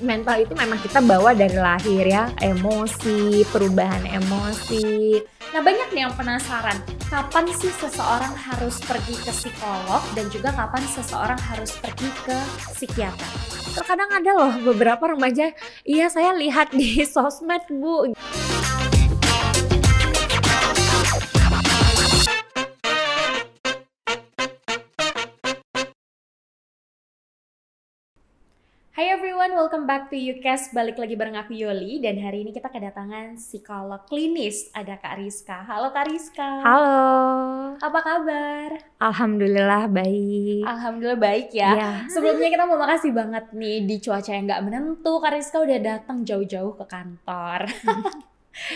mental itu memang kita bawa dari lahir ya, emosi, perubahan emosi. Nah banyak nih yang penasaran, kapan sih seseorang harus pergi ke psikolog dan juga kapan seseorang harus pergi ke psikiater? Terkadang ada loh beberapa remaja, iya saya lihat di sosmed Bu. Hai everyone, welcome back to YouCast. Balik lagi bareng aku Yoli dan hari ini kita kedatangan psikolog klinis. Ada Kak Rizka. Halo Kak Rizka. Halo. Apa kabar? Alhamdulillah baik. Alhamdulillah baik ya. Ya. Sebelumnya kita mau makasih banget nih di cuaca yang gak menentu. Kak Rizka udah datang jauh-jauh ke kantor.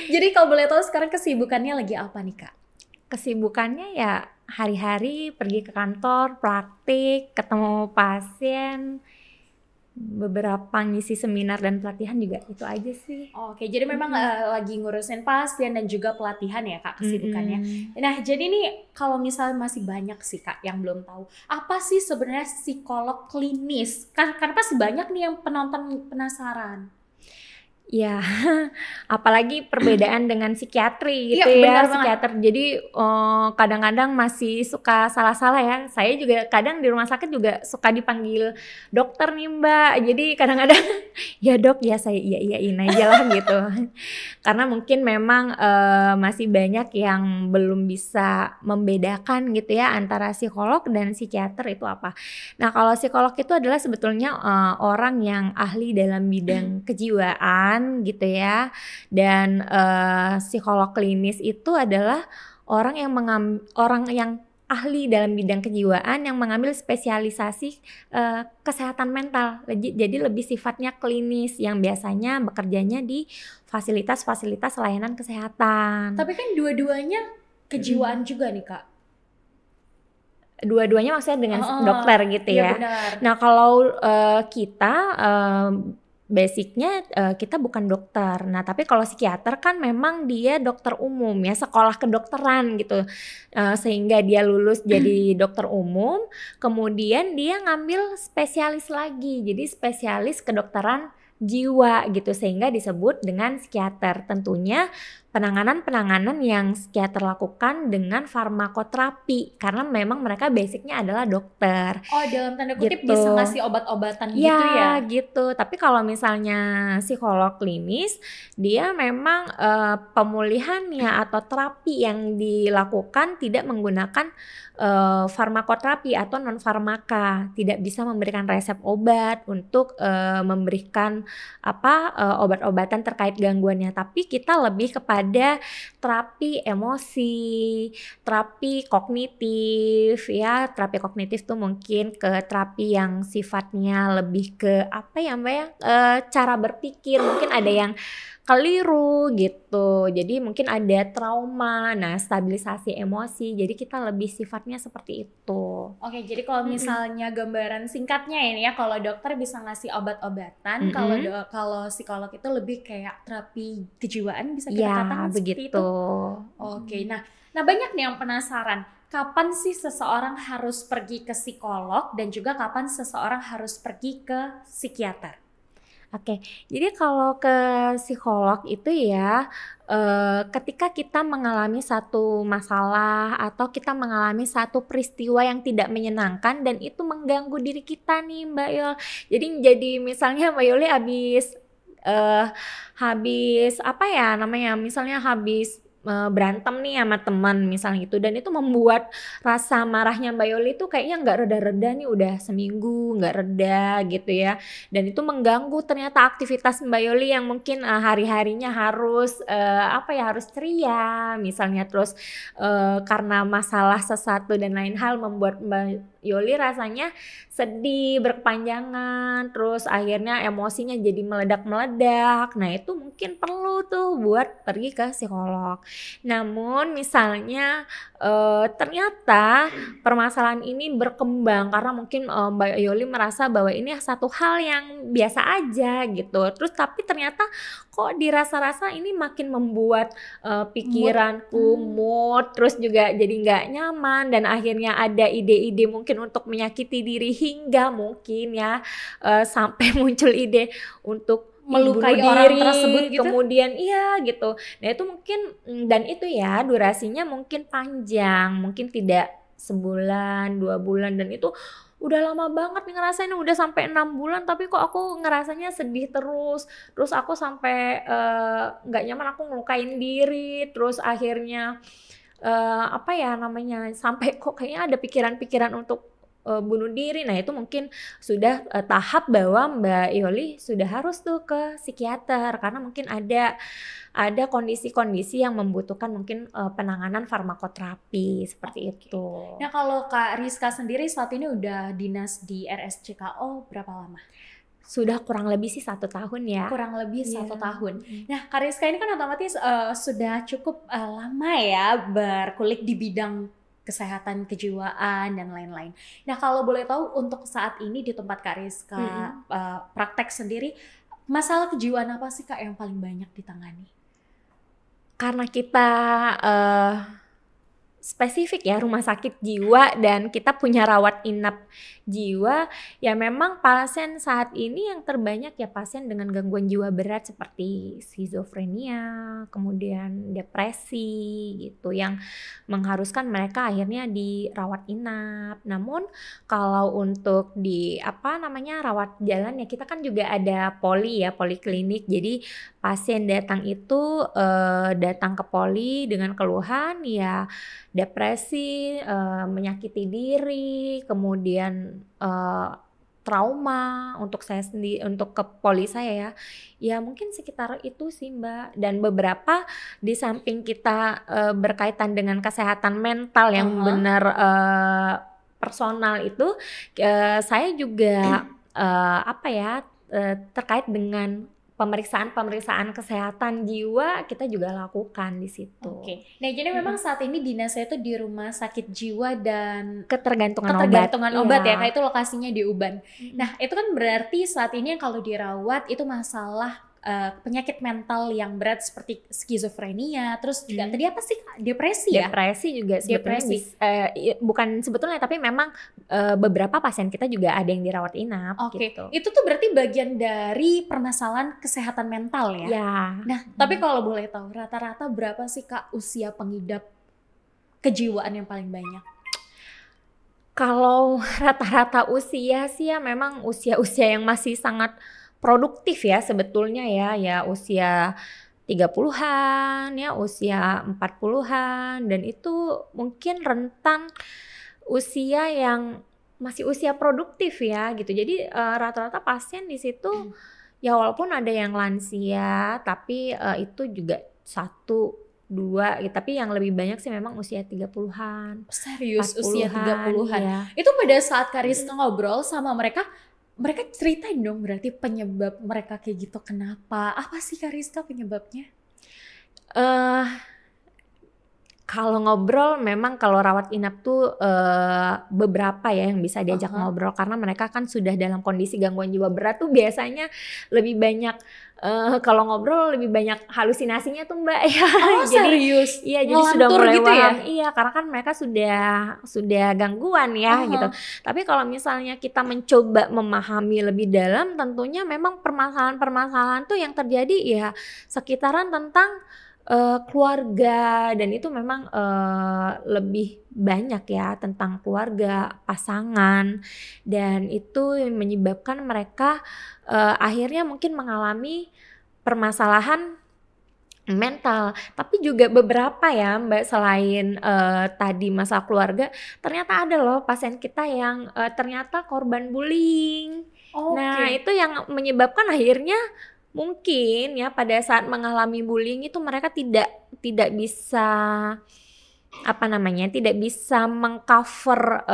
Jadi kalau boleh tahu sekarang kesibukannya lagi apa nih Kak? Kesibukannya ya hari-hari pergi ke kantor, praktik, ketemu pasien, beberapa ngisi seminar dan pelatihan juga itu aja sih. Oke, jadi memang lagi ngurusin pasien dan juga pelatihan ya Kak kesibukannya. Nah, jadi nih kalau misalnya masih banyak sih Kak yang belum tahu, apa sih sebenarnya psikolog klinis? Karena pasti banyak nih yang penonton penasaran. Ya, apalagi perbedaan dengan psikiatri gitu Iya, benar ya, psikiater. Jadi kadang-kadang masih suka salah-salah ya. Saya juga kadang di rumah sakit juga suka dipanggil dokter nih Mbak. Jadi kadang-kadang ya dok, ya saya iya-iyain aja lah gitu. Karena mungkin memang masih banyak yang belum bisa membedakan gitu ya antara psikolog dan psikiater itu apa. Nah kalau psikolog itu adalah sebetulnya orang yang ahli dalam bidang kejiwaan gitu ya, dan psikolog klinis itu adalah orang yang ahli dalam bidang kejiwaan yang mengambil spesialisasi kesehatan mental. Jadi lebih sifatnya klinis yang biasanya bekerjanya di fasilitas-fasilitas layanan kesehatan. Tapi kan dua-duanya kejiwaan juga nih Kak. Dua-duanya maksudnya dengan dokter gitu ya. Benar. Nah kalau kita basicnya kita bukan dokter. Nah tapi kalau psikiater kan memang dia dokter umum ya, sekolah kedokteran gitu, sehingga dia lulus jadi dokter umum, kemudian dia ngambil spesialis lagi, jadi spesialis kedokteran jiwa gitu, sehingga disebut dengan psikiater. Tentunya penanganan yang psikiater lakukan dengan farmakoterapi karena memang mereka basicnya adalah dokter. Oh dalam tanda kutip gitu. bisa ngasih obat-obatan gitu ya? Gitu. Tapi kalau misalnya psikolog klinis, dia memang pemulihannya atau terapi yang dilakukan tidak menggunakan farmakoterapi atau non farmaka, tidak bisa memberikan resep obat untuk memberikan obat-obatan terkait gangguannya, tapi kita lebih kepada terapi emosi, terapi kognitif ya. Terapi kognitif tuh mungkin ke terapi yang sifatnya lebih ke apa ya Mbak ya, cara berpikir, mungkin ada yang keliru gitu, jadi mungkin ada trauma, nah stabilisasi emosi, jadi kita lebih sifatnya seperti itu. Oke, jadi kalau misalnya gambaran singkatnya ini ya, kalau dokter bisa ngasih obat-obatan, kalau psikolog itu lebih kayak terapi kejiwaan bisa kita katakan seperti itu. Oke, nah banyak nih yang penasaran, kapan sih seseorang harus pergi ke psikolog dan juga kapan seseorang harus pergi ke psikiater? Oke, jadi kalau ke psikolog itu ya ketika kita mengalami satu masalah atau kita mengalami satu peristiwa yang tidak menyenangkan dan itu mengganggu diri kita nih Mbak Yol. Jadi misalnya Mbak Yoli habis apa ya namanya, misalnya habis berantem nih sama teman misalnya gitu, dan itu membuat rasa marahnya Mbak Yoli itu kayaknya nggak reda-reda nih, udah seminggu nggak reda gitu ya, dan itu mengganggu ternyata aktivitas Mbak Yoli yang mungkin hari-harinya harus harus ceria misalnya, terus karena masalah sesuatu dan lain hal membuat Mbak Yoli rasanya sedih berkepanjangan, terus akhirnya emosinya jadi meledak-meledak. Nah itu mungkin mungkin perlu tuh buat pergi ke psikolog. Namun misalnya ternyata permasalahan ini berkembang karena mungkin Mbak Yoli merasa bahwa ini satu hal yang biasa aja gitu. Terus tapi ternyata kok dirasa-rasa ini makin membuat pikiranku mood, terus juga jadi nggak nyaman dan akhirnya ada ide-ide mungkin untuk menyakiti diri hingga mungkin ya sampai muncul ide untuk melukai bunuh orang diri, tersebut gitu. kemudian iya gitu. Nah itu mungkin dan itu ya durasinya mungkin panjang, mungkin tidak sebulan 2 bulan dan itu udah lama banget nih ngerasain, udah sampai 6 bulan tapi kok aku ngerasanya sedih terus aku sampai nggak nyaman, aku ngelukain diri, terus akhirnya apa ya namanya, sampai kok kayaknya ada pikiran-pikiran untuk bunuh diri. Nah itu mungkin sudah tahap bahwa Mbak Yoli sudah harus tuh ke psikiater karena mungkin ada kondisi-kondisi yang membutuhkan mungkin penanganan farmakoterapi seperti itu. Nah kalau Kak Rizka sendiri saat ini udah dinas di RSCKO berapa lama? Sudah kurang lebih sih 1 tahun ya. Kurang lebih 1 tahun. Nah Kak Rizka ini kan otomatis sudah cukup lama ya berkulik di bidang kesehatan kejiwaan dan lain-lain. Nah kalau boleh tahu untuk saat ini di tempat Kak Rizka praktek sendiri, masalah kejiwaan apa sih Kak yang paling banyak ditangani? Karena kita spesifik ya rumah sakit jiwa dan kita punya rawat inap jiwa, ya memang pasien saat ini yang terbanyak ya pasien dengan gangguan jiwa berat seperti skizofrenia, kemudian depresi gitu yang mengharuskan mereka akhirnya dirawat inap. Namun kalau untuk di rawat jalan ya kita kan juga ada poliklinik. Jadi pasien datang itu datang ke poli dengan keluhan ya depresi, menyakiti diri, kemudian trauma untuk saya sendiri, untuk ke poli saya ya mungkin sekitar itu sih Mbak. Dan beberapa di samping kita berkaitan dengan kesehatan mental yang benar personal itu, saya juga terkait dengan pemeriksaan kesehatan jiwa kita juga lakukan di situ. Oke. Nah, jadi memang saat ini dinasnya itu di Rumah Sakit Jiwa dan Ketergantungan obat ya, kayak itu lokasinya di Uban. Nah, itu kan berarti saat ini kalau dirawat itu masalah penyakit mental yang berat seperti skizofrenia, terus juga tadi apa sih depresi ya? Depresi juga sebetulnya bukan sebetulnya tapi memang beberapa pasien kita juga ada yang dirawat inap. Oke, gitu. Itu tuh berarti bagian dari permasalahan kesehatan mental ya? Ya. Nah, tapi kalau boleh tahu rata-rata berapa sih Kak usia pengidap kejiwaan yang paling banyak? Kalau rata-rata usia sih ya memang usia-usia yang masih sangat produktif ya sebetulnya ya usia 30-an ya, usia 40-an, dan itu mungkin rentan usia yang masih usia produktif ya gitu. Jadi rata-rata pasien di situ ya walaupun ada yang lansia tapi itu juga 1-2 gitu, tapi yang lebih banyak sih memang usia 30-an. Serius usia 30-an. Ya. Itu pada saat Kak Rizka ngobrol sama mereka ceritain dong berarti penyebab mereka kayak gitu kenapa? Apa sih Kak Rizka penyebabnya? Kalau ngobrol memang kalau rawat inap tuh beberapa ya yang bisa diajak ngobrol karena mereka kan sudah dalam kondisi gangguan jiwa berat tuh biasanya lebih banyak kalau ngobrol lebih banyak halusinasinya tuh Mbak ya. Oh serius? Iya jadi sudah mulai gitu ya? Iya karena kan mereka sudah gangguan ya gitu. Tapi kalau misalnya kita mencoba memahami lebih dalam, tentunya memang permasalahan-permasalahan tuh yang terjadi ya sekitaran tentang keluarga, dan itu memang lebih banyak ya tentang keluarga, pasangan, dan itu menyebabkan mereka akhirnya mungkin mengalami permasalahan mental. Tapi juga beberapa ya Mbak selain tadi masalah keluarga, ternyata ada loh pasien kita yang ternyata korban bullying. Nah itu yang menyebabkan akhirnya mungkin ya pada saat mengalami bullying itu mereka tidak bisa tidak bisa mengcover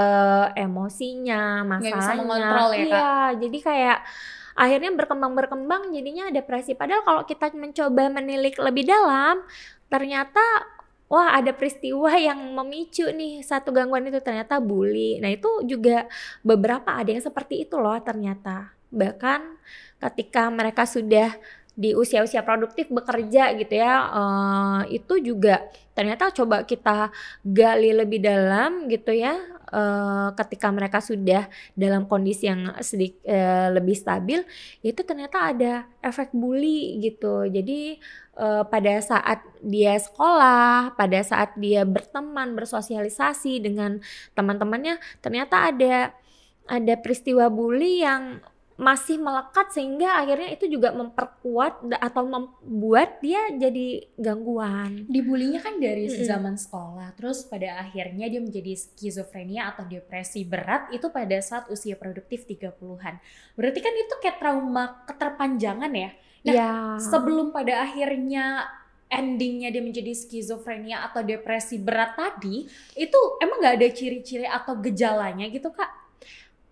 emosinya, masalahnya. Nggak bisa mengontrol ya Kak? Iya, jadi kayak akhirnya berkembang jadinya depresi. Padahal kalau kita mencoba menilik lebih dalam, ternyata wah ada peristiwa yang memicu nih satu gangguan itu, ternyata bully. Nah itu juga beberapa ada yang seperti itu loh ternyata. Bahkan ketika mereka sudah di usia-usia produktif bekerja gitu ya, itu juga ternyata coba kita gali lebih dalam gitu ya, ketika mereka sudah dalam kondisi yang lebih stabil, itu ternyata ada efek bully gitu. Jadi pada saat dia sekolah, pada saat dia berteman, bersosialisasi dengan teman-temannya, ternyata ada peristiwa bully yang masih melekat sehingga akhirnya itu juga memperkuat atau membuat dia jadi gangguan. Dibulinya kan dari zaman sekolah, terus pada akhirnya dia menjadi skizofrenia atau depresi berat itu pada saat usia produktif 30-an. Berarti kan itu kayak trauma keterpanjangan ya. Nah, sebelum pada akhirnya endingnya dia menjadi skizofrenia atau depresi berat tadi, itu emang gak ada ciri-ciri atau gejalanya gitu Kak?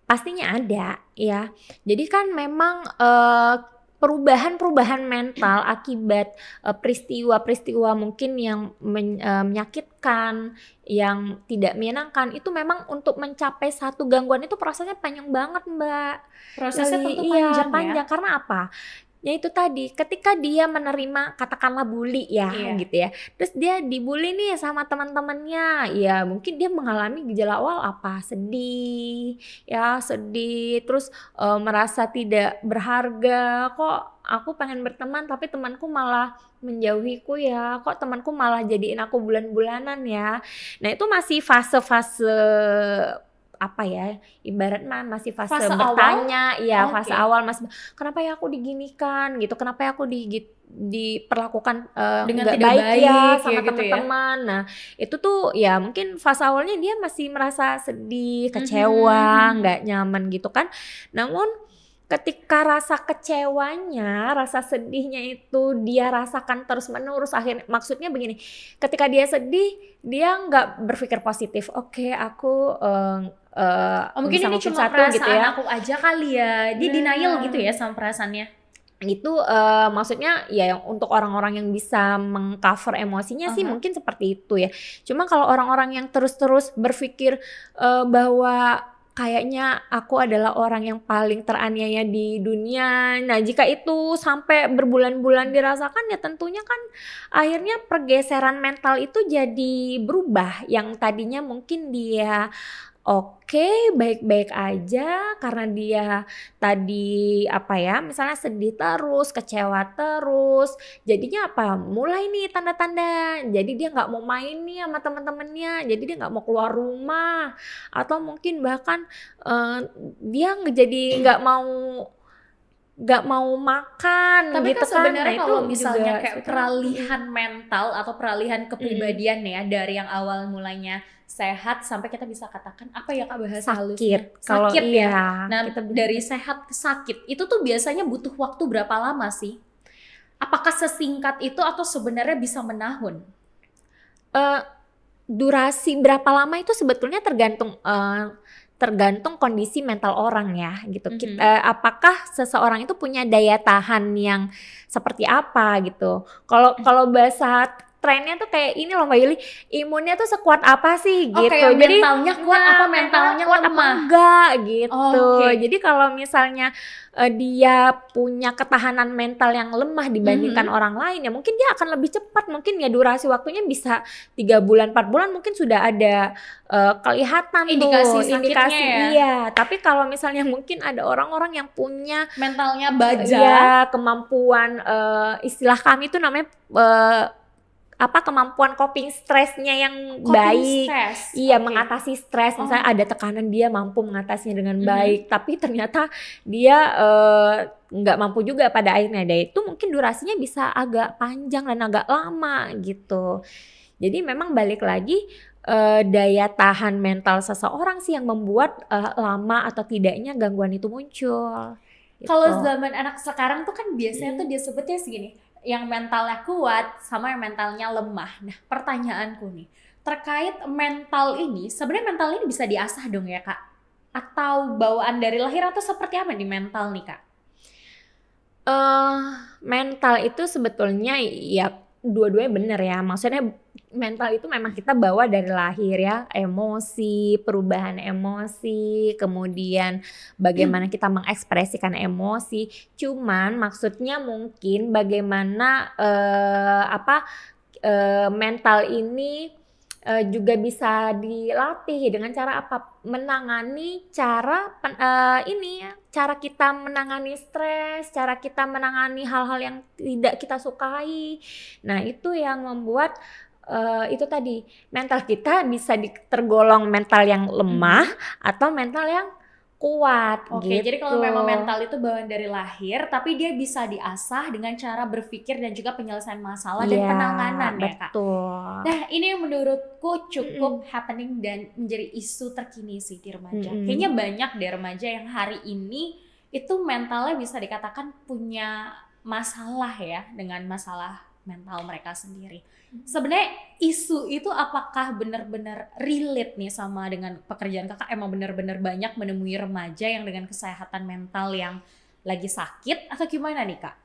Pastinya ada ya. Jadi kan memang perubahan mental akibat peristiwa-peristiwa mungkin yang menyakitkan, yang tidak menyenangkan, itu memang untuk mencapai satu gangguan itu prosesnya panjang banget Mbak. Prosesnya tentu panjang ya? Karena apa? Ya itu tadi, ketika dia menerima katakanlah bully ya gitu ya, terus dia dibully nih sama teman-temannya, ya mungkin dia mengalami gejala awal apa, sedih, terus merasa tidak berharga, kok aku pengen berteman tapi temanku malah menjauhiku ya, kok temanku malah jadiin aku bulan-bulanan ya. Nah itu masih fase-fase apa ya, ibarat masih fase bertanya awal? Fase awal masih kenapa ya aku diginikan gitu, kenapa ya aku diperlakukan dengan tidak baik ya sama teman-teman. Nah itu tuh ya mungkin fase awalnya dia masih merasa sedih, kecewa, nggak nyaman gitu kan. Namun ketika rasa kecewanya, rasa sedihnya itu dia rasakan terus menerus, akhirnya maksudnya begini, ketika dia sedih dia nggak berpikir positif, oke, aku mungkin ini cuma perasaan gitu ya. Aku aja kali ya, dia denial gitu ya sama perasaannya. Itu maksudnya ya untuk orang-orang yang bisa mengcover emosinya sih mungkin seperti itu ya. Cuma kalau orang-orang yang terus-terus berpikir bahwa kayaknya aku adalah orang yang paling teraniaya di dunia. Nah, jika itu sampai berbulan-bulan dirasakan, ya tentunya kan akhirnya pergeseran mental itu jadi berubah. Yang tadinya mungkin dia oke, baik-baik aja karena dia tadi apa ya, misalnya sedih terus, kecewa terus, jadinya apa, mulai nih tanda-tanda, jadi dia nggak mau main nih sama teman-temannya, jadi dia nggak mau keluar rumah, atau mungkin bahkan dia jadi nggak mau makan. Tapi gitu kan sebenarnya kalau itu misalnya kayak peralihan mental atau peralihan kepribadian ya, dari yang awal mulanya sehat sampai kita bisa katakan apa ya Kak bahasa halusnya? Sakit ya. Nah dari sehat ke sakit itu tuh biasanya butuh waktu berapa lama sih? Apakah sesingkat itu atau sebenarnya bisa menahun? Durasi berapa lama itu sebetulnya tergantung kondisi mental orang ya gitu. Apakah seseorang itu punya daya tahan yang seperti apa gitu. Kalau bahasa trennya tuh kayak ini loh Mbak Yuli, imunnya tuh sekuat apa sih gitu. Kayak jadi mentalnya kuat apa mentalnya kuat lemah? Apa enggak gitu. Jadi kalau misalnya dia punya ketahanan mental yang lemah dibandingkan orang lain, ya mungkin dia akan lebih cepat, mungkin ya durasi waktunya bisa 3 bulan 4 bulan mungkin sudah ada kelihatan indikasi iya. Tapi kalau misalnya mungkin ada orang-orang yang punya mentalnya baja, ya kemampuan istilah kami itu namanya kemampuan coping stresnya yang baik, mengatasi stres, misalnya ada tekanan dia mampu mengatasinya dengan baik, tapi ternyata dia nggak mampu juga pada akhirnya, itu mungkin durasinya bisa agak panjang dan agak lama gitu. Jadi memang balik lagi daya tahan mental seseorang sih yang membuat lama atau tidaknya gangguan itu muncul. Gitu. Kalau zaman anak sekarang tuh kan biasanya tuh dia sebutnya segini, yang mentalnya kuat sama yang mentalnya lemah. Nah pertanyaanku nih, terkait mental ini, sebenarnya mental ini bisa diasah dong ya Kak? Atau bawaan dari lahir atau seperti apa nih mental nih Kak? Mental itu sebetulnya ya dua-duanya bener ya. Maksudnya mental itu memang kita bawa dari lahir ya. Emosi, perubahan emosi, kemudian bagaimana kita mengekspresikan emosi. Cuman maksudnya mungkin bagaimana mental ini juga bisa dilatih dengan cara apa? Menangani cara kita menangani stres, cara kita menangani hal-hal yang tidak kita sukai. Nah, itu yang membuat itu tadi mental kita bisa tergolong mental yang lemah atau mental yang kuat. Oke, gitu. jadi kalau memang mental itu bawaan dari lahir, tapi dia bisa diasah dengan cara berpikir dan juga penyelesaian masalah dan penanganan ya Kak. Betul. Nah ini yang menurutku cukup happening dan menjadi isu terkini sih di remaja. Kayaknya banyak deh remaja yang hari ini itu mentalnya bisa dikatakan punya masalah ya dengan masalah mental mereka sendiri. Sebenarnya isu itu apakah benar-benar relate nih sama dengan pekerjaan Kakak? Emang benar-benar banyak menemui remaja yang dengan kesehatan mental yang lagi sakit atau gimana nih Kak?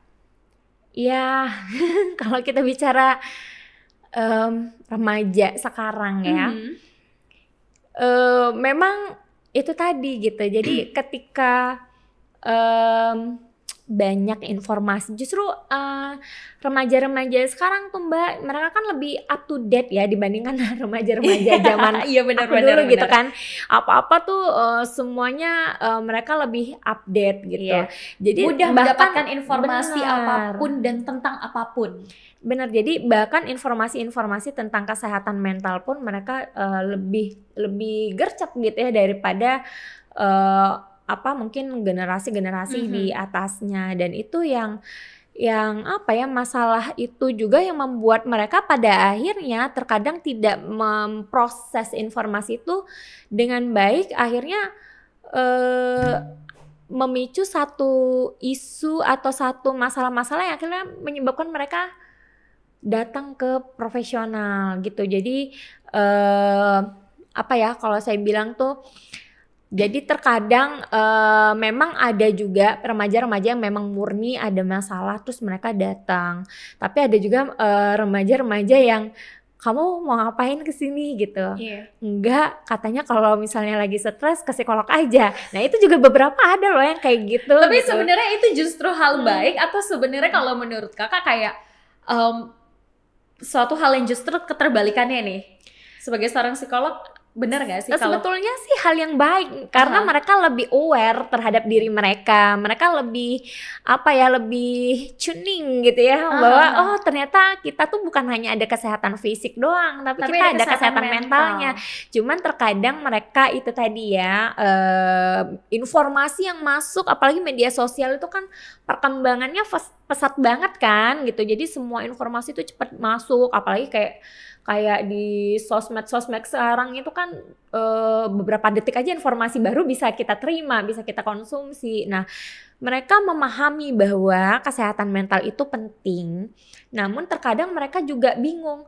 Ya, kalau kita bicara remaja sekarang ya, memang itu tadi gitu. Jadi ketika banyak informasi, justru remaja-remaja sekarang tuh Mbak, mereka kan lebih up to date ya dibandingkan remaja-remaja zaman iya, bener, aku dulu gitu kan. Apa-apa tuh semuanya mereka lebih update gitu. Iya. Jadi mudah mendapatkan informasi apapun dan tentang apapun. Benar, jadi bahkan informasi-informasi tentang kesehatan mental pun mereka lebih gercep gitu ya daripada mungkin generasi-generasi di atasnya. Dan itu yang masalah itu juga yang membuat mereka pada akhirnya terkadang tidak memproses informasi itu dengan baik, akhirnya memicu satu isu atau satu masalah-masalah yang akhirnya menyebabkan mereka datang ke profesional gitu. Jadi kalau saya bilang tuh, jadi terkadang memang ada juga remaja-remaja yang memang murni ada masalah terus mereka datang. Tapi ada juga remaja-remaja yang kamu mau ngapain kesini gitu. Enggak, katanya kalau misalnya lagi stres ke psikolog aja. Nah itu juga beberapa ada loh yang kayak gitu. Tapi gitu. Sebenarnya itu justru hal baik atau sebenarnya kalau menurut Kakak kayak suatu hal yang justru keterbalikannya nih? Sebagai seorang psikolog, benar gak sih? Sebetulnya sih hal yang baik karena mereka lebih aware terhadap diri mereka. Mereka lebih lebih tuning gitu ya, bahwa ternyata kita tuh bukan hanya ada kesehatan fisik doang, tapi kita ada kesehatan mentalnya. Cuman terkadang mereka itu tadi ya, informasi yang masuk apalagi media sosial itu kan perkembangannya pesat banget kan gitu. Jadi semua informasi itu cepat masuk, apalagi kayak di sosmed sekarang itu kan beberapa detik aja informasi baru bisa kita terima, bisa kita konsumsi. Nah, mereka memahami bahwa kesehatan mental itu penting, namun terkadang mereka juga bingung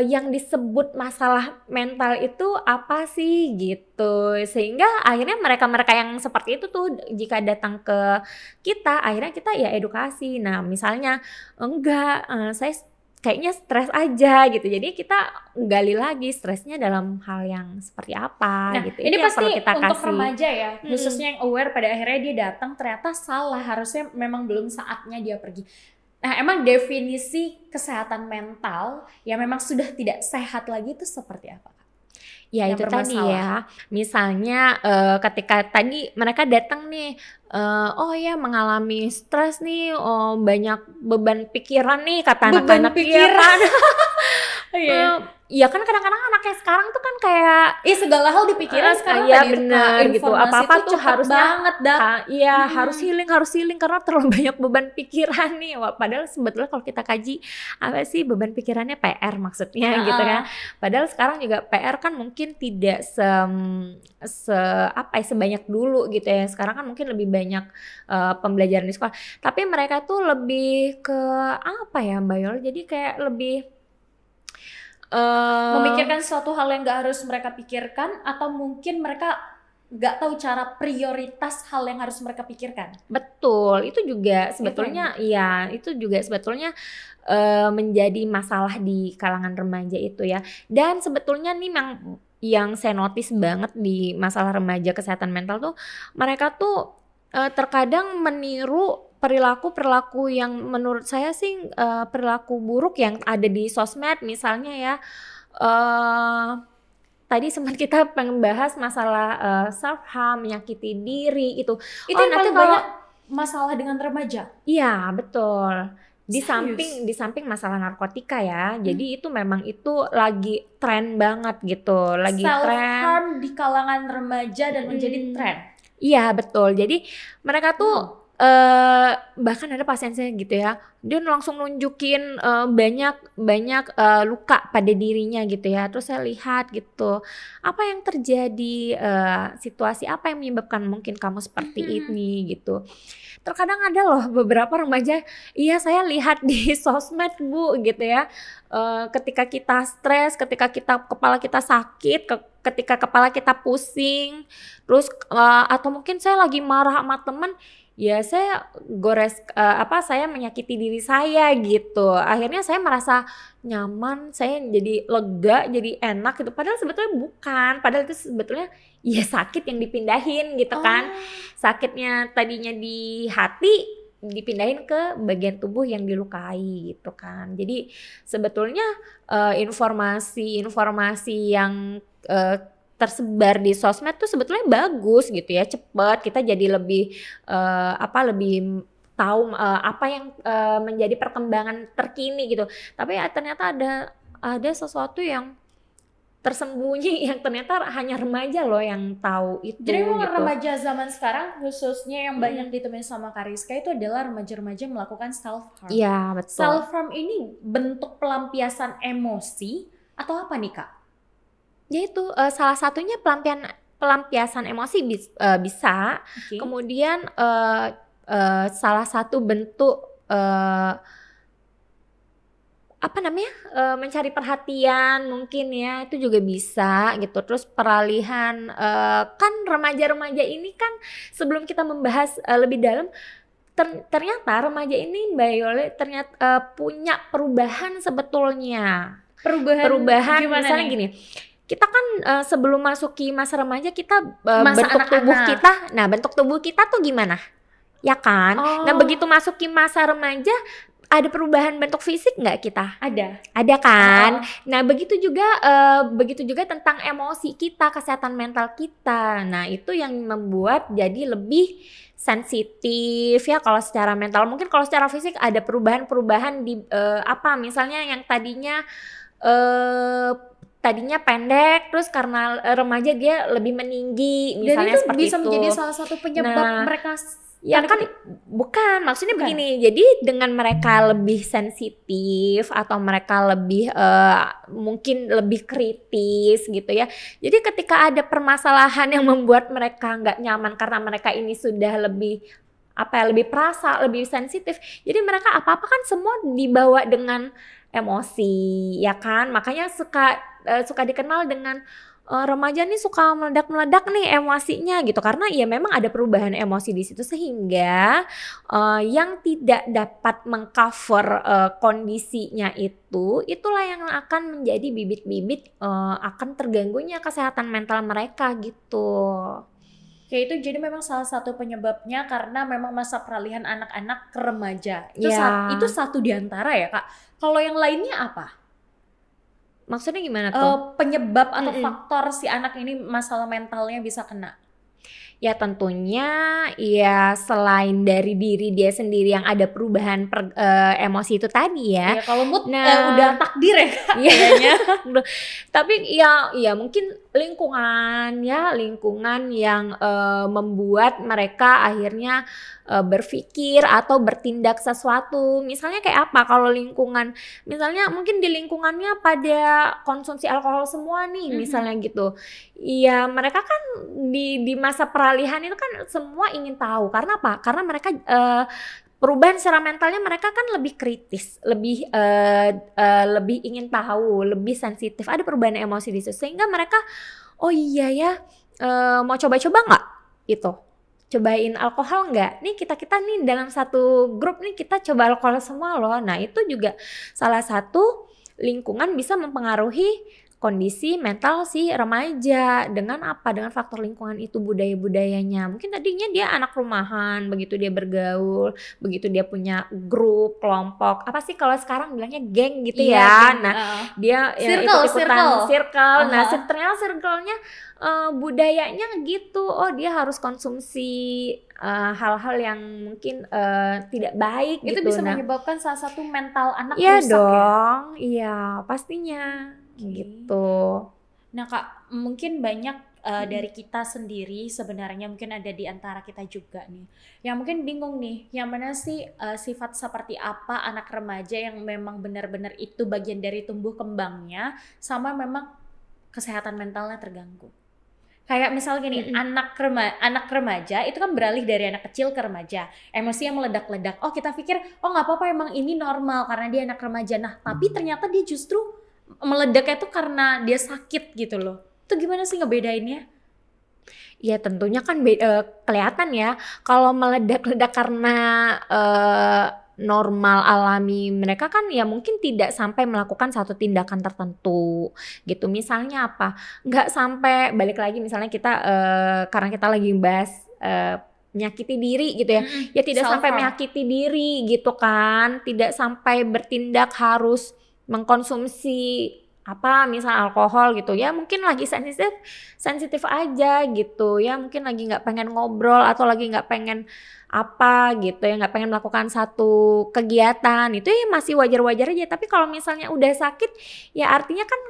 yang disebut masalah mental itu apa sih gitu. Sehingga akhirnya mereka-mereka yang seperti itu tuh jika datang ke kita, akhirnya kita ya edukasi. Nah, misalnya saya kayaknya stres aja gitu. Jadi kita gali lagi stresnya dalam hal yang seperti apa gitu. Ini itu pasti perlu kita untuk kasih. Remaja ya, khususnya yang aware pada akhirnya dia datang ternyata salah, harusnya memang belum saatnya dia pergi. Nah, emang definisi kesehatan mental yang memang sudah tidak sehat lagi itu seperti apa? Ya yang itu tadi ya, misalnya ketika tadi mereka datang nih, mengalami stres nih, banyak beban pikiran nih kata anak-anak pikiran. Ya kan kadang-kadang anaknya sekarang tuh kan kayak segala hal dipikirin sekarang bener gitu, apa-apa tuh harusnya banget harus healing karena terlalu banyak beban pikiran nih. Padahal sebetulnya kalau kita kaji apa sih beban pikirannya, PR maksudnya gitu kan. Padahal sekarang juga PR kan mungkin tidak sebanyak dulu gitu ya. Sekarang kan mungkin lebih banyak pembelajaran di sekolah. Tapi mereka tuh lebih ke Mbak Yol, jadi kayak lebih memikirkan suatu hal yang gak harus mereka pikirkan, atau mungkin mereka nggak tahu cara prioritas hal yang harus mereka pikirkan. Betul, itu juga sebetulnya itu juga sebetulnya menjadi masalah di kalangan remaja itu ya. Dan sebetulnya nih yang saya notice banget di masalah remaja kesehatan mental tuh, mereka tuh terkadang meniru perilaku yang menurut saya sih perilaku buruk yang ada di sosmed misalnya ya. Tadi sempat kita pengen bahas masalah self harm, menyakiti diri itu. Itu yang paling banyak masalah dengan remaja. Iya, betul. Di samping masalah narkotika ya. Jadi itu memang itu lagi tren banget gitu, lagi self tren harm di kalangan remaja dan menjadi tren. Iya, betul. Jadi mereka tuh bahkan ada pasien saya gitu ya, dia langsung nunjukin banyak luka pada dirinya gitu ya. Terus saya lihat gitu, apa yang terjadi, situasi apa yang menyebabkan mungkin kamu seperti ini gitu. Terkadang ada loh beberapa remaja, iya saya lihat di sosmed Bu gitu ya, ketika kita stres, ketika kepala kita sakit, ketika kepala kita pusing, terus atau mungkin saya lagi marah sama temen, ya saya saya menyakiti diri saya gitu. Akhirnya saya merasa nyaman, saya jadi lega, jadi enak gitu. Padahal sebetulnya bukan, padahal itu sebetulnya ya sakit yang dipindahin gitu kan. Sakitnya tadinya di hati dipindahin ke bagian tubuh yang dilukai gitu kan. Jadi sebetulnya informasi yang tersebar di sosmed tuh sebetulnya bagus gitu ya, cepet kita jadi lebih lebih tahu apa yang menjadi perkembangan terkini gitu. Tapi ternyata ada sesuatu yang tersembunyi yang ternyata hanya remaja loh yang tahu itu. Jadi memang gitu. Remaja zaman sekarang khususnya yang banyak ditemuin sama Kariska itu adalah remaja-remaja melakukan self harm. Iya, betul. Self harm ini bentuk pelampiasan emosi atau apa nih Kak? Ya itu salah satunya pelampiasan emosi bisa. Okay. Kemudian salah satu bentuk mencari perhatian mungkin ya, itu juga bisa gitu. Terus peralihan kan remaja-remaja ini kan sebelum kita membahas lebih dalam, ternyata remaja ini Mbak Yole ternyata punya perubahan sebetulnya. Perubahan misalnya nih? Gini, kita kan sebelum masuki masa remaja kita bentuk tubuh kita tuh gimana? Ya kan? Nah begitu masuki masa remaja ada perubahan bentuk fisik nggak kita? Ada kan? Nah begitu juga tentang emosi kita, kesehatan mental kita. Nah itu yang membuat jadi lebih sensitif ya kalau secara mental. Mungkin kalau secara fisik ada perubahan di misalnya yang tadinya pendek, terus karena remaja dia lebih meninggi misalnya. Dan itu seperti bisa menjadi salah satu penyebab mereka ya kan bukan, maksudnya begini. Jadi dengan mereka lebih sensitif atau mereka lebih mungkin lebih kritis gitu ya. Jadi ketika ada permasalahan yang membuat mereka nggak nyaman karena mereka ini sudah lebih perasa, lebih sensitif. Jadi mereka apa-apa kan semua dibawa dengan emosi, ya kan? Makanya suka dikenal dengan remaja nih suka meledak-meledak nih emosinya gitu, karena ya memang ada perubahan emosi di situ sehingga yang tidak dapat mengcover kondisinya itulah yang akan menjadi bibit-bibit akan terganggunya kesehatan mental mereka gitu. Ya itu jadi memang salah satu penyebabnya karena memang masa peralihan anak-anak ke remaja. Itu satu diantara ya Kak. Kalau yang lainnya apa? Maksudnya gimana tuh? Penyebab atau faktor si anak ini masalah mentalnya bisa kena? Ya tentunya ya selain dari diri dia sendiri yang ada perubahan emosi itu tadi ya. Kalau mood udah takdir ya kayaknya. Tapi ya mungkin lingkungan yang membuat mereka akhirnya berpikir atau bertindak sesuatu. Misalnya kayak apa? Kalau lingkungan, misalnya mungkin di lingkungannya pada konsumsi alkohol semua nih, misalnya gitu. Iya, mereka kan di masa peralihan itu kan semua ingin tahu. Karena apa? Karena mereka perubahan secara mentalnya mereka kan lebih kritis, lebih ingin tahu, lebih sensitif. Ada perubahan emosi di situ sehingga mereka oh iya ya, mau coba-coba nggak itu? Cobain alkohol nggak? Nih kita nih dalam satu grup nih kita coba alkohol semua loh. Nah itu juga salah satu lingkungan bisa mempengaruhi kondisi mental si remaja. Dengan apa? Dengan faktor lingkungan itu, budaya-budayanya. Mungkin tadinya dia anak rumahan, begitu dia bergaul, begitu dia punya grup, kelompok. Apa sih kalau sekarang bilangnya geng gitu ya. Nah, dia ikut-ikutan circle. Nah, ternyata circle-nya budayanya gitu. Oh, dia harus konsumsi hal-hal yang mungkin tidak baik itu gitu. Bisa menyebabkan salah satu mental anak rusak dong, ya. Iya, pastinya. Gitu. Nah Kak, mungkin banyak dari kita sendiri sebenarnya, mungkin ada di antara kita juga nih yang mungkin bingung nih, yang mana sih sifat seperti apa anak remaja yang memang benar-benar itu bagian dari tumbuh kembangnya, sama memang kesehatan mentalnya terganggu. Kayak misalnya gini, anak remaja itu kan beralih dari anak kecil ke remaja, emosi yang meledak-ledak. Oh kita pikir, oh nggak apa-apa, emang ini normal karena dia anak remaja. Nah tapi ternyata dia justru meledaknya tuh karena dia sakit gitu loh. Itu gimana sih ngebedainnya? Ya tentunya kan kelihatan ya. Kalau meledak-ledak karena normal alami mereka kan ya mungkin tidak sampai melakukan satu tindakan tertentu gitu. Misalnya apa? Nggak sampai, balik lagi misalnya kita karena kita lagi bahas menyakiti diri gitu ya. Ya tidak sampai menyakiti diri gitu kan. Tidak sampai bertindak harus mengkonsumsi apa misal alkohol gitu ya, mungkin lagi sensitif aja gitu ya, mungkin lagi nggak pengen ngobrol atau lagi nggak pengen apa gitu ya, nggak pengen melakukan satu kegiatan, itu ya masih wajar-wajar aja. Tapi kalau misalnya udah sakit ya artinya kan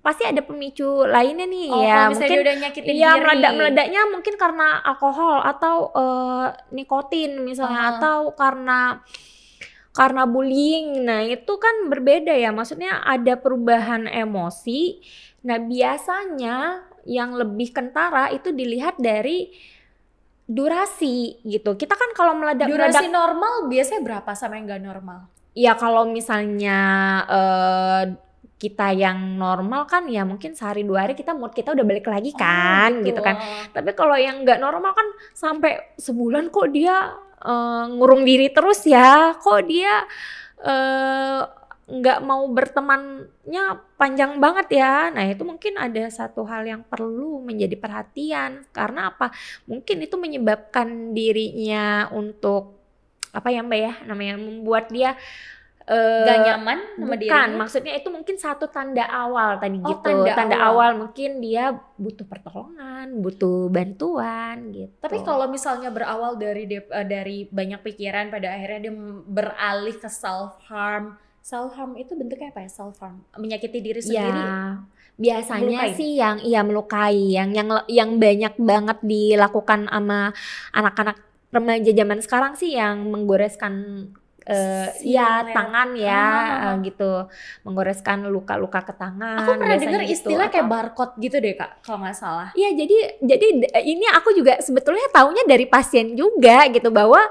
pasti ada pemicu lainnya nih ya, mungkin udah nyakitin ya diri. meledaknya mungkin karena alkohol atau nikotin misalnya, atau karena bullying. Nah itu kan berbeda ya, maksudnya ada perubahan emosi. Nah biasanya yang lebih kentara itu dilihat dari durasi gitu. Kita kan kalau meledak-meledak, durasi normal biasanya berapa sama yang gak normal? Ya kalau misalnya kita yang normal kan ya mungkin sehari 2 hari mood kita udah balik lagi kan gitu kan. Tapi kalau yang gak normal kan sampai sebulan kok dia ngurung diri terus ya, kok dia nggak mau bertemannya panjang banget ya. Nah itu mungkin ada satu hal yang perlu menjadi perhatian. Karena apa? Mungkin itu menyebabkan dirinya untuk apa ya Mbak ya namanya, membuat dia gak nyaman sama dirinya. Bukan, maksudnya itu mungkin satu tanda awal tadi gitu. Tanda awal mungkin dia butuh pertolongan, butuh bantuan gitu. Tapi kalau misalnya berawal dari banyak pikiran, pada akhirnya dia beralih ke self harm. Self harm itu bentuknya apa ya? Self harm, menyakiti diri sendiri. Ya, biasanya melukai. Sih yang melukai, yang banyak banget dilakukan sama anak-anak remaja zaman sekarang sih yang menggoreskan tangan ya gitu, menggoreskan luka-luka ke tangan. Aku pernah dengar istilah kayak barcode gitu deh Kak, kalau nggak salah. Iya, jadi ini aku juga sebetulnya taunya dari pasien juga gitu, bahwa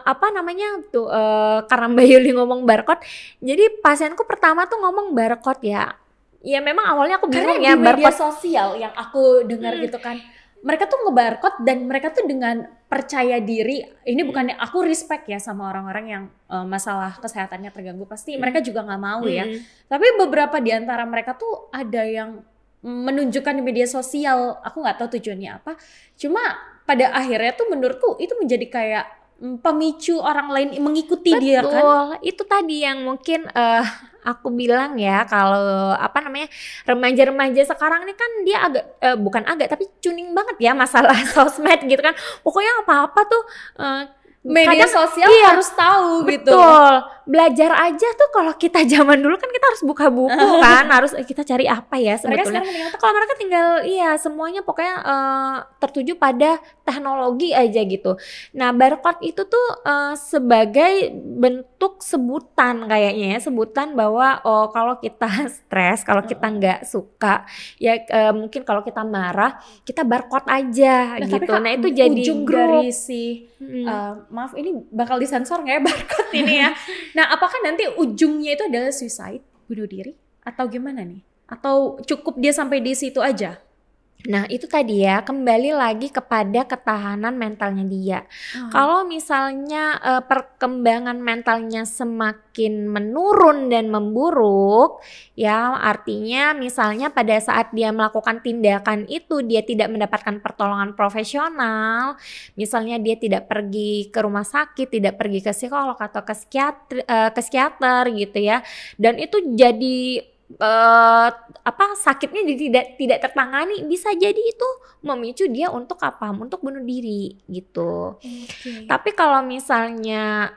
apa namanya tuh karena Mbak Yuli ngomong barcode, jadi pasienku pertama tuh ngomong barcode ya. Ya memang awalnya aku bingung ya, barcode. Karena di media sosial yang aku dengar gitu kan, mereka tuh nge-barcode dan mereka tuh dengan percaya diri. Ini bukannya aku respect ya sama orang-orang yang masalah kesehatannya terganggu, pasti mereka juga nggak mau ya. Tapi beberapa di antara mereka tuh ada yang menunjukkan di media sosial, aku nggak tahu tujuannya apa. Cuma pada akhirnya tuh menurutku itu menjadi kayak pemicu orang lain mengikuti dia kan. Betul, itu tadi yang mungkin aku bilang ya, kalau apa namanya remaja-remaja sekarang ini kan dia agak tapi cuning banget ya masalah sosmed gitu kan. Pokoknya apa-apa tuh media sosial harus tahu gitu. Betul. Belajar aja tuh kalau kita zaman dulu kan kita harus buka buku kan, harus kita cari apa ya sebetulnya. Kalau mereka tinggal semuanya pokoknya tertuju pada teknologi aja gitu. Nah, barcode itu tuh sebagai bentuk sebutan kayaknya ya, sebutan bahwa kalau kita stres, kalau kita nggak suka ya mungkin kalau kita marah, kita barcode aja gitu. Nah, itu jadi ujung grup. Dari si maaf ini bakal disensor nggak ya barcode ini ya. Nah apakah nanti ujungnya itu adalah suicide, bunuh diri, atau gimana nih? Atau cukup dia sampai di situ aja? Nah itu tadi ya, kembali lagi kepada ketahanan mentalnya dia. Kalau misalnya perkembangan mentalnya semakin menurun dan memburuk, ya artinya misalnya pada saat dia melakukan tindakan itu dia tidak mendapatkan pertolongan profesional, misalnya dia tidak pergi ke rumah sakit, tidak pergi ke psikolog atau ke psikiater gitu ya, dan itu jadi sakitnya jadi tidak tertangani, bisa jadi itu memicu dia untuk apa? Untuk bunuh diri gitu. Tapi kalau misalnya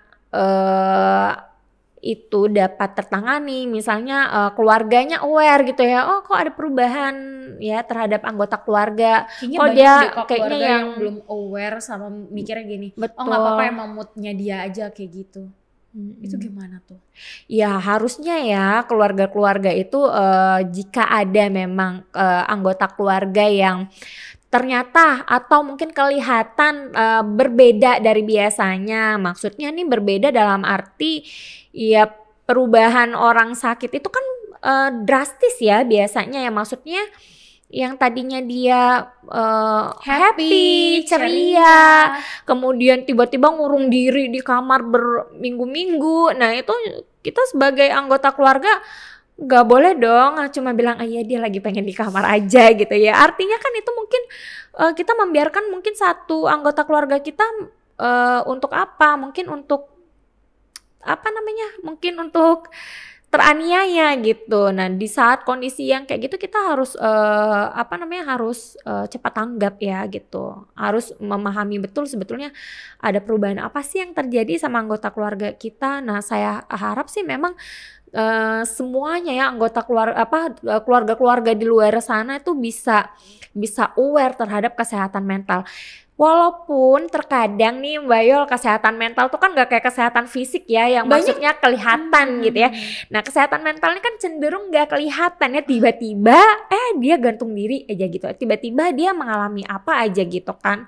itu dapat tertangani, misalnya keluarganya aware gitu ya, oh kok ada perubahan ya terhadap anggota keluarga. Kayaknya kok dia kayaknya yang belum aware sama mikirnya gini, betul. Oh nggak apa-apa emang moodnya dia aja kayak gitu. Itu gimana tuh? Ya harusnya ya keluarga-keluarga itu jika ada memang anggota keluarga yang ternyata atau mungkin kelihatan berbeda dari biasanya. Maksudnya nih berbeda dalam arti ya perubahan orang sakit itu kan drastis ya biasanya ya, maksudnya yang tadinya dia happy, ceria, kemudian tiba-tiba ngurung diri di kamar berminggu-minggu. Nah itu kita sebagai anggota keluarga gak boleh dong cuma bilang iya dia lagi pengen di kamar aja gitu ya. Artinya kan itu mungkin kita membiarkan mungkin satu anggota keluarga kita untuk apa? Mungkin untuk mungkin untuk teraniaya gitu. Nah di saat kondisi yang kayak gitu kita harus harus cepat tanggap ya gitu. Harus memahami betul sebetulnya ada perubahan apa sih yang terjadi sama anggota keluarga kita. Nah saya harap sih memang semuanya ya anggota keluarga-keluarga di luar sana itu bisa aware terhadap kesehatan mental. Walaupun terkadang nih Mbak Yol, kesehatan mental tuh kan gak kayak kesehatan fisik ya, yang maksudnya kelihatan gitu ya. Nah kesehatan mentalnya kan cenderung gak kelihatan ya, tiba-tiba dia gantung diri aja gitu, tiba-tiba dia mengalami apa aja gitu kan.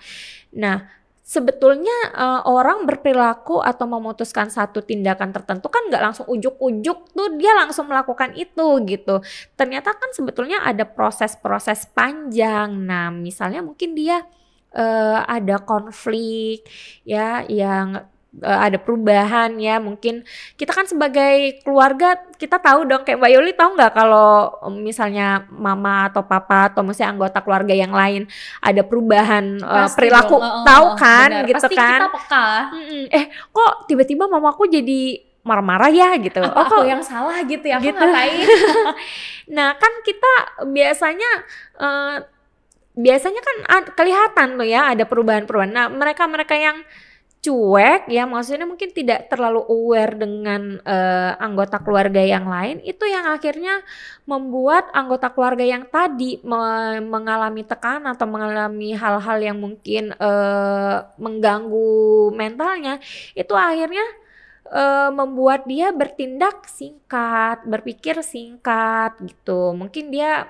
Nah sebetulnya orang berperilaku atau memutuskan satu tindakan tertentu kan gak langsung ujuk-ujuk tuh dia langsung melakukan itu gitu. Ternyata kan sebetulnya ada proses-proses panjang. Nah misalnya mungkin dia ada konflik ya yang ada perubahan ya, mungkin kita kan sebagai keluarga kita tahu dong, kayak Mbak Yoli tahu nggak kalau misalnya mama atau papa atau misalnya anggota keluarga yang lain ada perubahan perilaku tahu kan benar. Gitu pasti kan kita peka. Kok tiba-tiba mamaku jadi marah-marah ya gitu. Kok yang salah gitu ya, aku ngapain? Nah kan kita biasanya kan kelihatan tuh ya ada perubahan-perubahan. Nah mereka yang cuek ya, maksudnya mungkin tidak terlalu aware dengan anggota keluarga yang lain, itu yang akhirnya membuat anggota keluarga yang tadi mengalami tekanan atau mengalami hal-hal yang mungkin mengganggu mentalnya, itu akhirnya membuat dia bertindak singkat, berpikir singkat gitu. Mungkin dia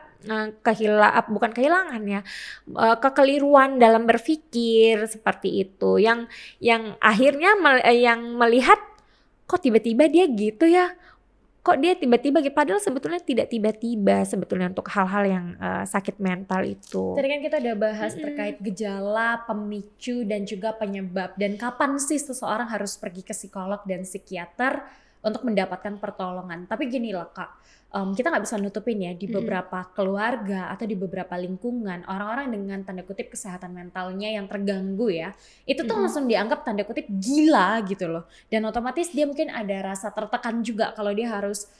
kekeliruan dalam berpikir seperti itu, yang akhirnya yang melihat kok tiba-tiba dia gitu ya, kok dia tiba-tiba gitu, padahal sebetulnya tidak tiba-tiba sebetulnya untuk hal-hal yang sakit mental itu. Tadi kan kita udah bahas terkait gejala, pemicu dan juga penyebab, dan kapan sih seseorang harus pergi ke psikolog dan psikiater untuk mendapatkan pertolongan. Tapi gini loh Kak, kita nggak bisa nutupin ya, di beberapa keluarga atau di beberapa lingkungan orang-orang dengan tanda kutip kesehatan mentalnya yang terganggu ya, itu tuh langsung dianggap tanda kutip gila gitu loh, dan otomatis dia mungkin ada rasa tertekan juga kalau dia harus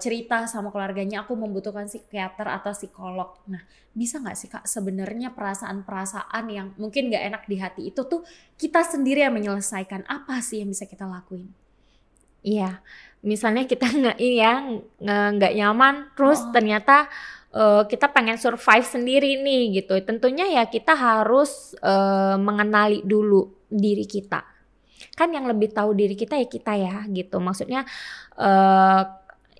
cerita sama keluarganya, aku membutuhkan psikiater atau psikolog. Nah bisa nggak sih Kak sebenarnya perasaan-perasaan yang mungkin nggak enak di hati itu tuh kita sendiri yang menyelesaikan? Apa sih yang bisa kita lakuin? Iya, misalnya kita nggak nyaman, terus ternyata kita pengen survive sendiri nih gitu. Tentunya ya kita harus mengenali dulu diri kita. Kan yang lebih tahu diri kita ya gitu. Maksudnya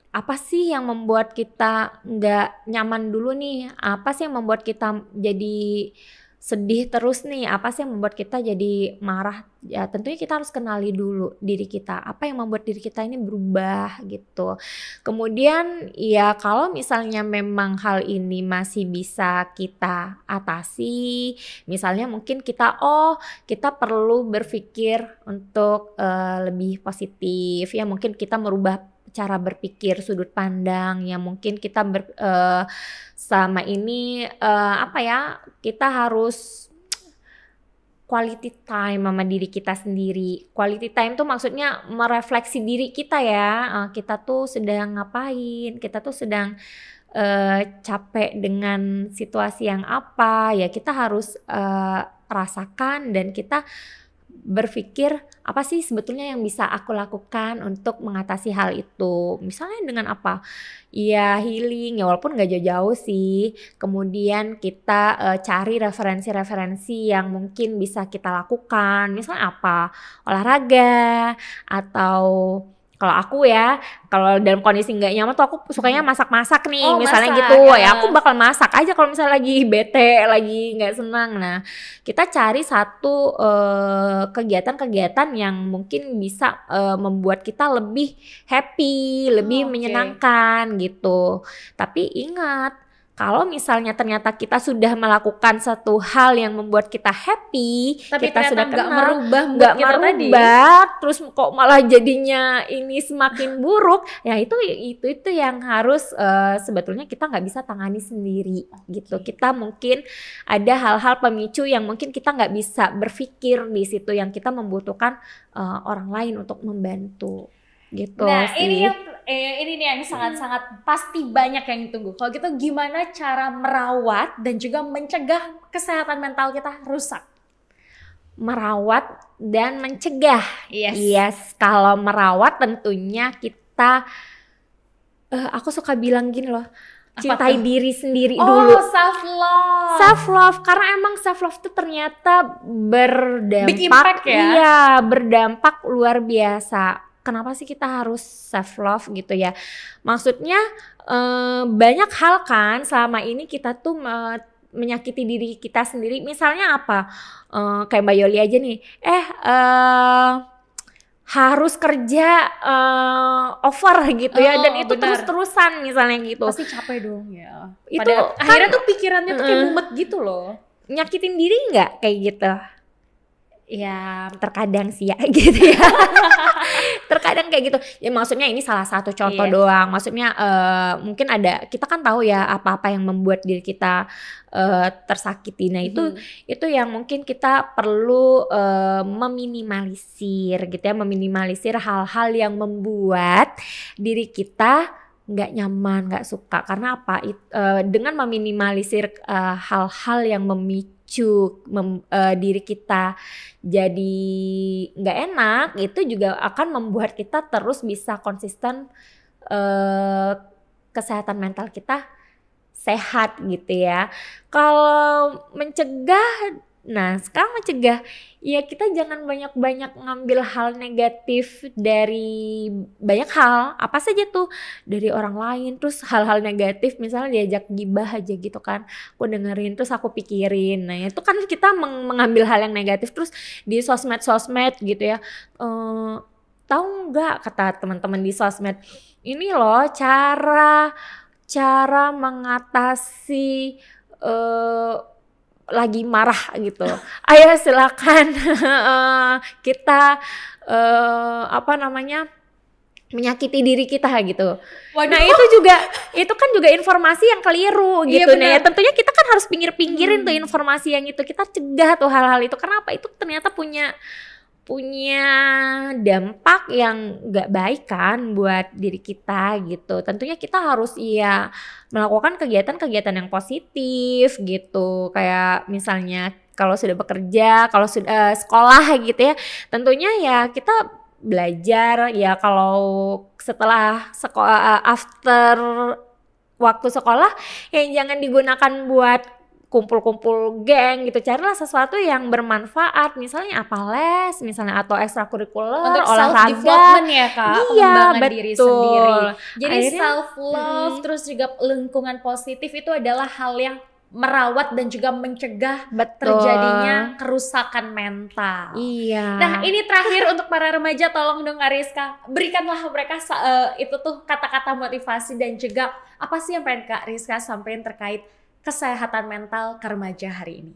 apa sih yang membuat kita nggak nyaman dulu nih? Apa sih yang membuat kita jadi sedih terus nih, apa sih yang membuat kita jadi marah? Ya tentunya kita harus kenali dulu diri kita, apa yang membuat diri kita ini berubah gitu. Kemudian ya kalau misalnya memang hal ini masih bisa kita atasi, misalnya mungkin kita perlu berpikir untuk lebih positif ya, mungkin kita merubah cara berpikir, sudut pandang yang mungkin kita sama ini kita harus quality time sama diri kita sendiri. Quality time tuh maksudnya merefleksi diri kita ya, kita tuh sedang ngapain, kita tuh sedang capek dengan situasi yang apa, ya kita harus rasakan dan kita berpikir apa sih sebetulnya yang bisa aku lakukan untuk mengatasi hal itu. Misalnya dengan apa? Ya healing, ya walaupun gak jauh-jauh sih. Kemudian kita cari referensi-referensi yang mungkin bisa kita lakukan. Misalnya apa? Olahraga atau kalau aku ya, kalau dalam kondisi nggak nyaman tuh aku sukanya masak-masak nih, misalnya masak, gitu ya aku bakal masak aja kalau misalnya lagi bete, lagi nggak senang. Nah kita cari satu kegiatan-kegiatan yang mungkin bisa membuat kita lebih happy, lebih menyenangkan gitu. Tapi ingat, kalau misalnya ternyata kita sudah melakukan satu hal yang membuat kita happy, tapi kita sudah nggak merubah, terus kok malah jadinya ini semakin buruk, ya itu yang harus sebetulnya kita nggak bisa tangani sendiri gitu. Kita mungkin ada hal-hal pemicu yang mungkin kita nggak bisa berpikir di situ, yang kita membutuhkan orang lain untuk membantu. Gitu nah sih. Ini nih yang sangat-sangat pasti banyak yang ditunggu. Kalau gitu gimana cara merawat dan juga mencegah kesehatan mental kita rusak? Merawat dan mencegah. Yes. Kalau merawat tentunya kita aku suka bilang gini loh, cintai diri sendiri dulu. Self love karena emang self love itu ternyata berdampak, big impact ya. Iya, berdampak luar biasa. Kenapa sih kita harus self love gitu ya? Maksudnya banyak hal kan selama ini kita tuh menyakiti diri kita sendiri. Misalnya apa? Kayak Mbak Yoli aja nih. Harus kerja over gitu ya, dan itu terus-terusan misalnya gitu. Pasti capek dong ya. Itu akhirnya tuh pikirannya tuh kayak mumet gitu loh. Nyakitin diri nggak kayak gitu? Ya terkadang sih ya gitu ya. Terkadang kayak gitu ya, maksudnya ini salah satu contoh doang. Maksudnya mungkin ada, kita kan tahu ya apa-apa yang membuat diri kita tersakiti. Nah itu yang mungkin kita perlu meminimalisir gitu ya, meminimalisir hal-hal yang membuat diri kita nggak nyaman, nggak suka. Karena apa? Dengan meminimalisir hal-hal yang memicu diri kita jadi nggak enak, itu juga akan membuat kita terus bisa konsisten kesehatan mental kita sehat gitu ya. Kalau mencegah, nah sekarang mencegah ya kita jangan banyak-banyak ngambil hal negatif dari banyak hal, apa saja tuh, dari orang lain. Terus hal-hal negatif misalnya diajak gibah aja gitu kan, aku dengerin terus aku pikirin. Nah itu kan kita mengambil hal yang negatif. Terus di sosmed gitu ya, tahu nggak kata teman-teman di sosmed, ini loh cara mengatasi lagi marah gitu. Ayo silakan kita menyakiti diri kita gitu. Waduh. Nah itu kan juga informasi yang keliru gitu. Nah ya tentunya kita kan harus pinggirin tuh informasi yang itu, kita cegah tuh hal-hal itu. Karena apa? Itu ternyata punya dampak yang gak baik kan buat diri kita gitu. Tentunya kita harus melakukan kegiatan-kegiatan yang positif gitu. Kayak misalnya kalau sudah bekerja, kalau sudah sekolah gitu ya, tentunya ya kita belajar ya. Kalau setelah sekolah, after waktu sekolah, ya jangan digunakan buat kumpul-kumpul geng gitu. Carilah sesuatu yang bermanfaat, misalnya apa, les misalnya, atau ekstrakurikuler, untuk olahraga. Self development ya Kak, pengembangan diri sendiri. Jadi self love terus juga lingkungan positif itu adalah hal yang merawat dan juga mencegah Betul. terjadinya kerusakan mental. Iya. Nah ini terakhir untuk para remaja, tolong dong Kariska, berikanlah mereka itu tuh kata-kata motivasi dan juga apa sih yang pengen Kak Rizka sampaikan terkait kesehatan mental ke remaja hari ini.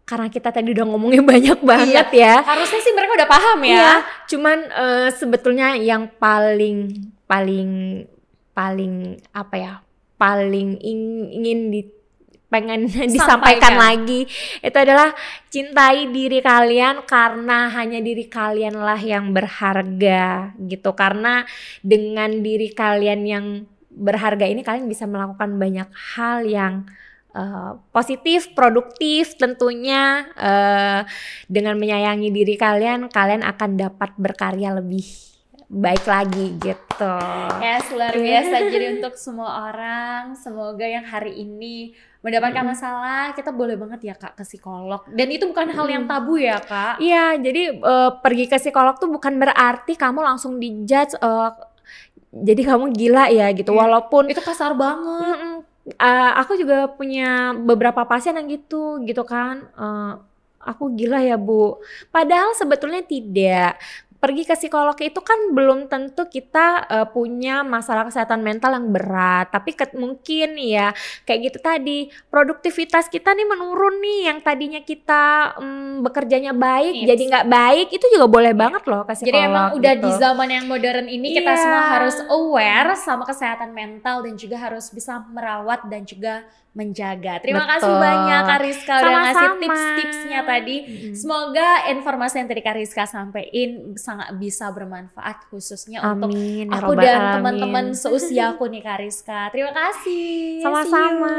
Karena kita tadi udah ngomongin banyak banget ya. Harusnya sih mereka udah paham ya. Iya, cuman sebetulnya yang paling apa ya, paling ingin pengen disampaikan lagi itu adalah cintai diri kalian, karena hanya diri kalianlah yang berharga gitu. Karena dengan diri kalian yang berharga ini kalian bisa melakukan banyak hal yang positif, produktif tentunya. Dengan menyayangi diri kalian, kalian akan dapat berkarya lebih baik lagi gitu. Yes, luar biasa. Jadi untuk semua orang, semoga yang hari ini mendapatkan masalah, kita boleh banget ya Kak ke psikolog. Dan itu bukan hal yang tabu ya Kak. Iya, jadi pergi ke psikolog tuh bukan berarti kamu langsung dijudge, jadi kamu gila ya gitu. Walaupun itu kasar banget. Aku juga punya beberapa pasien yang gitu kan, aku gila ya Bu, padahal sebetulnya tidak. Pergi ke psikolog itu kan belum tentu kita punya masalah kesehatan mental yang berat, tapi mungkin ya kayak gitu tadi, produktivitas kita nih menurun nih, yang tadinya kita bekerjanya baik jadi nggak baik, itu juga boleh banget loh ke psikolog. Jadi emang udah gitu. Di zaman yang modern ini kita semua harus aware sama kesehatan mental dan juga harus bisa merawat dan juga menjaga. Terima kasih banyak Kak Rizka udah ngasih tips-tipsnya tadi. Semoga informasi yang tadi Kak Rizka sampaikan sangat bisa bermanfaat, khususnya untuk aku dan teman-teman seusiaku nih Kak Rizka. Terima kasih. Sama-sama.